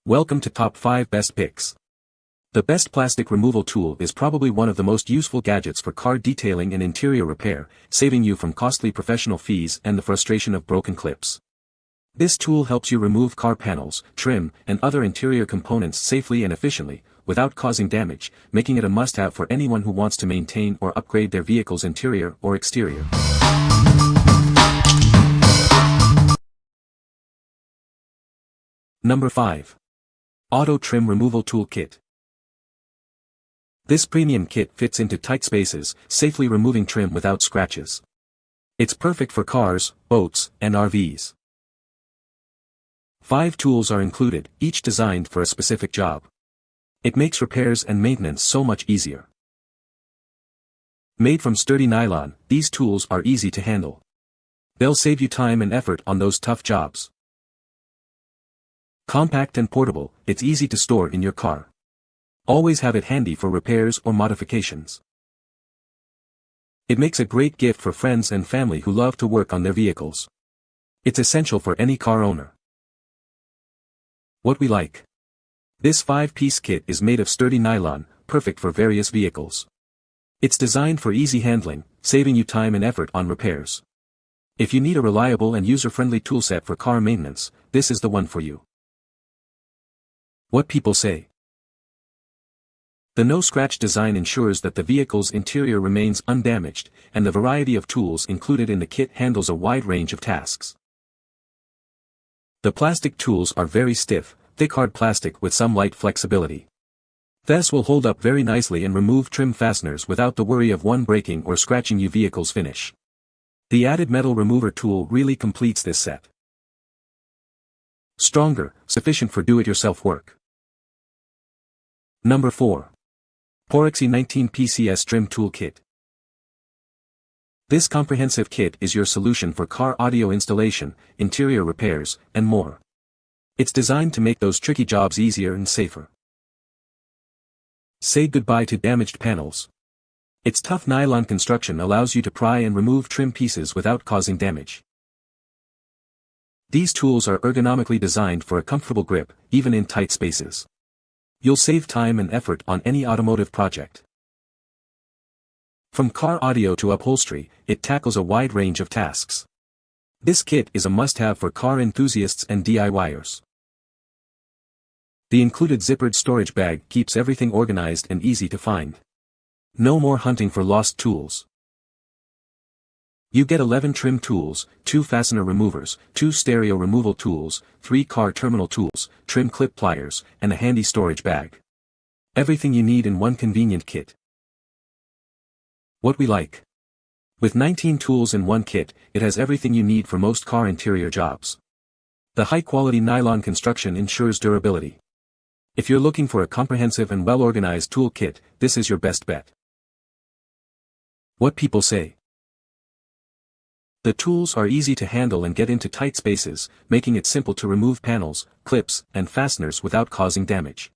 Welcome to Top 5 Best Picks. The best plastic removal tool is probably one of the most useful gadgets for car detailing and interior repair, saving you from costly professional fees and the frustration of broken clips. This tool helps you remove car panels, trim, and other interior components safely and efficiently, without causing damage, making it a must-have for anyone who wants to maintain or upgrade their vehicle's interior or exterior. Number 5. Auto Trim Removal Tool Kit. This premium kit fits into tight spaces, safely removing trim without scratches. It's perfect for cars, boats, and RVs. 5 tools are included, each designed for a specific job. It makes repairs and maintenance so much easier. Made from sturdy nylon, these tools are easy to handle. They'll save you time and effort on those tough jobs. Compact and portable, it's easy to store in your car. Always have it handy for repairs or modifications. It makes a great gift for friends and family who love to work on their vehicles. It's essential for any car owner. What we like. This 5-piece kit is made of sturdy nylon, perfect for various vehicles. It's designed for easy handling, saving you time and effort on repairs. If you need a reliable and user-friendly toolset for car maintenance, this is the one for you. What people say. The no-scratch design ensures that the vehicle's interior remains undamaged, and the variety of tools included in the kit handles a wide range of tasks. The plastic tools are very stiff, thick hard plastic with some light flexibility. This will hold up very nicely and remove trim fasteners without the worry of one breaking or scratching your vehicle's finish. The added metal remover tool really completes this set. Stronger, sufficient for do-it-yourself work. Number 4. Poraxy 19 PCS Trim Tool Kit. This comprehensive kit is your solution for car audio installation, interior repairs, and more. It's designed to make those tricky jobs easier and safer. Say goodbye to damaged panels. Its tough nylon construction allows you to pry and remove trim pieces without causing damage. These tools are ergonomically designed for a comfortable grip, even in tight spaces. You'll save time and effort on any automotive project. From car audio to upholstery, it tackles a wide range of tasks. This kit is a must-have for car enthusiasts and DIYers. The included zippered storage bag keeps everything organized and easy to find. No more hunting for lost tools. You get 11 trim tools, 2 fastener removers, 2 stereo removal tools, 3 car terminal tools, trim clip pliers, and a handy storage bag. Everything you need in one convenient kit. What we like. With 19 tools in one kit, it has everything you need for most car interior jobs. The high-quality nylon construction ensures durability. If you're looking for a comprehensive and well-organized tool kit, this is your best bet. What people say. The tools are easy to handle and get into tight spaces, making it simple to remove panels, clips, and fasteners without causing damage.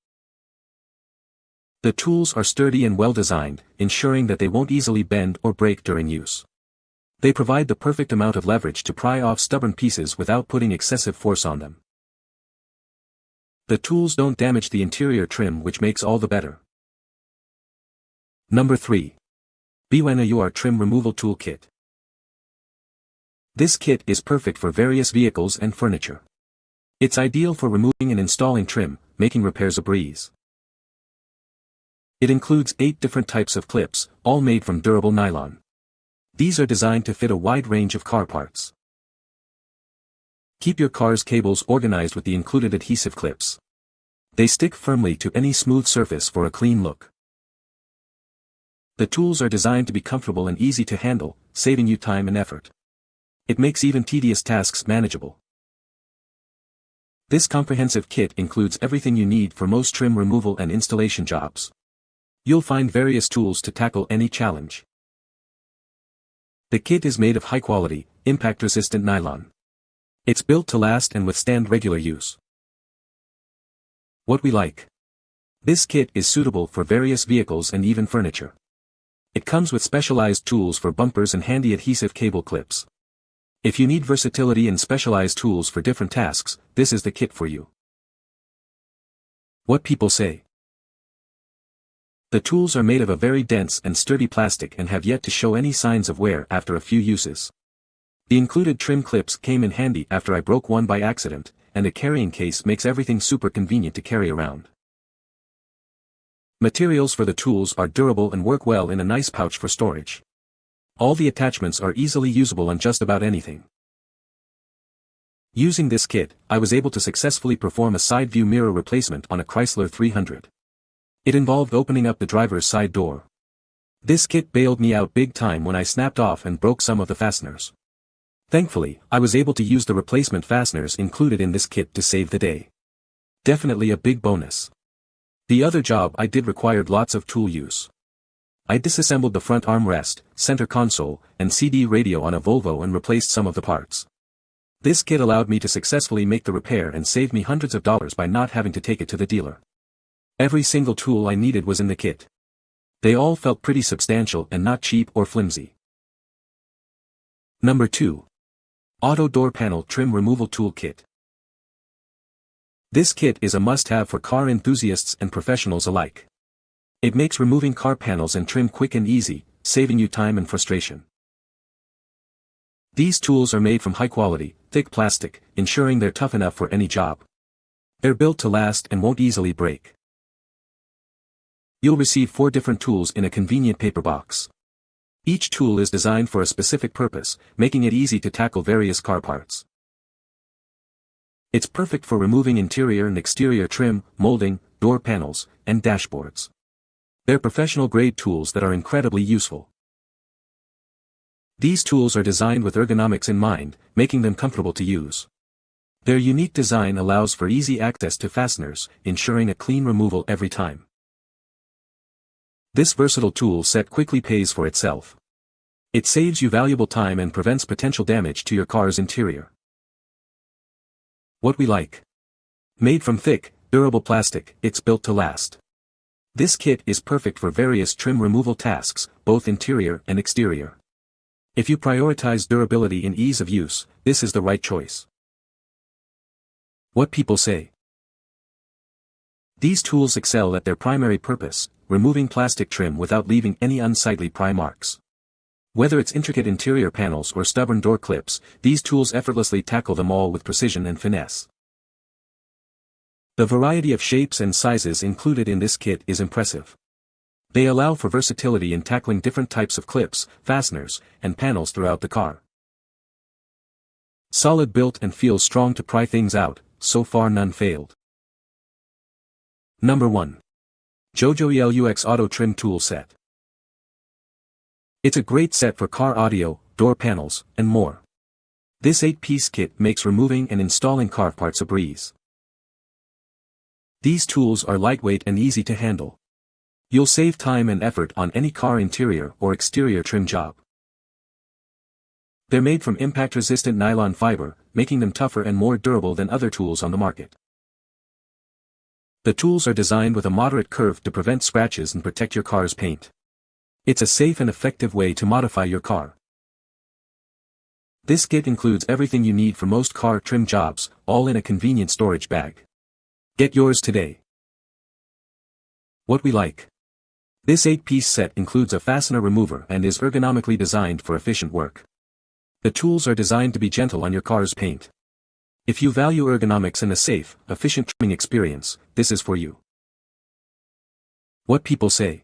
The tools are sturdy and well-designed, ensuring that they won't easily bend or break during use. They provide the perfect amount of leverage to pry off stubborn pieces without putting excessive force on them. The tools don't damage the interior trim, which makes all the better. Number 3. BYNIIUR Trim Removal Tool Kit. This kit is perfect for various vehicles and furniture. It's ideal for removing and installing trim, making repairs a breeze. It includes 8 different types of clips, all made from durable nylon. These are designed to fit a wide range of car parts. Keep your car's cables organized with the included adhesive clips. They stick firmly to any smooth surface for a clean look. The tools are designed to be comfortable and easy to handle, saving you time and effort. It makes even tedious tasks manageable. This comprehensive kit includes everything you need for most trim removal and installation jobs. You'll find various tools to tackle any challenge. The kit is made of high-quality, impact-resistant nylon. It's built to last and withstand regular use. What we like. This kit is suitable for various vehicles and even furniture. It comes with specialized tools for bumpers and handy adhesive cable clips. If you need versatility and specialized tools for different tasks, this is the kit for you. What people say. The tools are made of a very dense and sturdy plastic and have yet to show any signs of wear after a few uses. The included trim clips came in handy after I broke one by accident, and a carrying case makes everything super convenient to carry around. Materials for the tools are durable and work well in a nice pouch for storage. All the attachments are easily usable on just about anything. Using this kit, I was able to successfully perform a side view mirror replacement on a Chrysler 300. It involved opening up the driver's side door. This kit bailed me out big time when I snapped off and broke some of the fasteners. Thankfully, I was able to use the replacement fasteners included in this kit to save the day. Definitely a big bonus. The other job I did required lots of tool use. I disassembled the front armrest, center console, and CD radio on a Volvo and replaced some of the parts. This kit allowed me to successfully make the repair and save me hundreds of dollars by not having to take it to the dealer. Every single tool I needed was in the kit. They all felt pretty substantial and not cheap or flimsy. Number 2. Auto Door Panel Trim Removal Tool Kit. This kit is a must-have for car enthusiasts and professionals alike. It makes removing car panels and trim quick and easy, saving you time and frustration. These tools are made from high-quality, thick plastic, ensuring they're tough enough for any job. They're built to last and won't easily break. You'll receive 4 different tools in a convenient paper box. Each tool is designed for a specific purpose, making it easy to tackle various car parts. It's perfect for removing interior and exterior trim, molding, door panels, and dashboards. They're professional-grade tools that are incredibly useful. These tools are designed with ergonomics in mind, making them comfortable to use. Their unique design allows for easy access to fasteners, ensuring a clean removal every time. This versatile tool set quickly pays for itself. It saves you valuable time and prevents potential damage to your car's interior. What we like. Made from thick, durable plastic, it's built to last. This kit is perfect for various trim removal tasks, both interior and exterior. If you prioritize durability and ease of use, this is the right choice. What people say. These tools excel at their primary purpose, removing plastic trim without leaving any unsightly pry marks. Whether it's intricate interior panels or stubborn door clips, these tools effortlessly tackle them all with precision and finesse. The variety of shapes and sizes included in this kit is impressive. They allow for versatility in tackling different types of clips, fasteners, and panels throughout the car. Solid built and feels strong to pry things out, so far none failed. Number 1. JOJOY LUX Auto Trim Tool Set. It's a great set for car audio, door panels, and more. This 8-piece kit makes removing and installing car parts a breeze. These tools are lightweight and easy to handle. You'll save time and effort on any car interior or exterior trim job. They're made from impact-resistant nylon fiber, making them tougher and more durable than other tools on the market. The tools are designed with a moderate curve to prevent scratches and protect your car's paint. It's a safe and effective way to modify your car. This kit includes everything you need for most car trim jobs, all in a convenient storage bag. Get yours today. What we like. This 8-piece set includes a fastener remover and is ergonomically designed for efficient work. The tools are designed to be gentle on your car's paint. If you value ergonomics and a safe, efficient trimming experience, this is for you. What people say.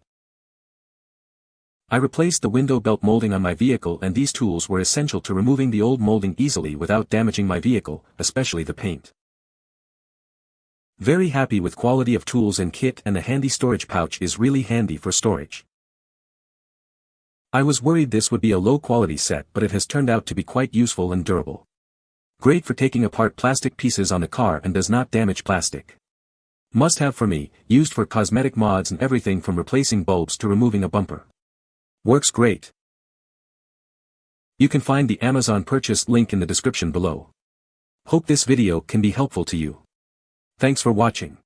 I replaced the window belt molding on my vehicle and these tools were essential to removing the old molding easily without damaging my vehicle, especially the paint. Very happy with quality of tools and kit, and a handy storage pouch is really handy for storage. I was worried this would be a low-quality set, but it has turned out to be quite useful and durable. Great for taking apart plastic pieces on the car and does not damage plastic. Must have for me, used for cosmetic mods and everything from replacing bulbs to removing a bumper. Works great. You can find the Amazon purchase link in the description below. Hope this video can be helpful to you. Thanks for watching.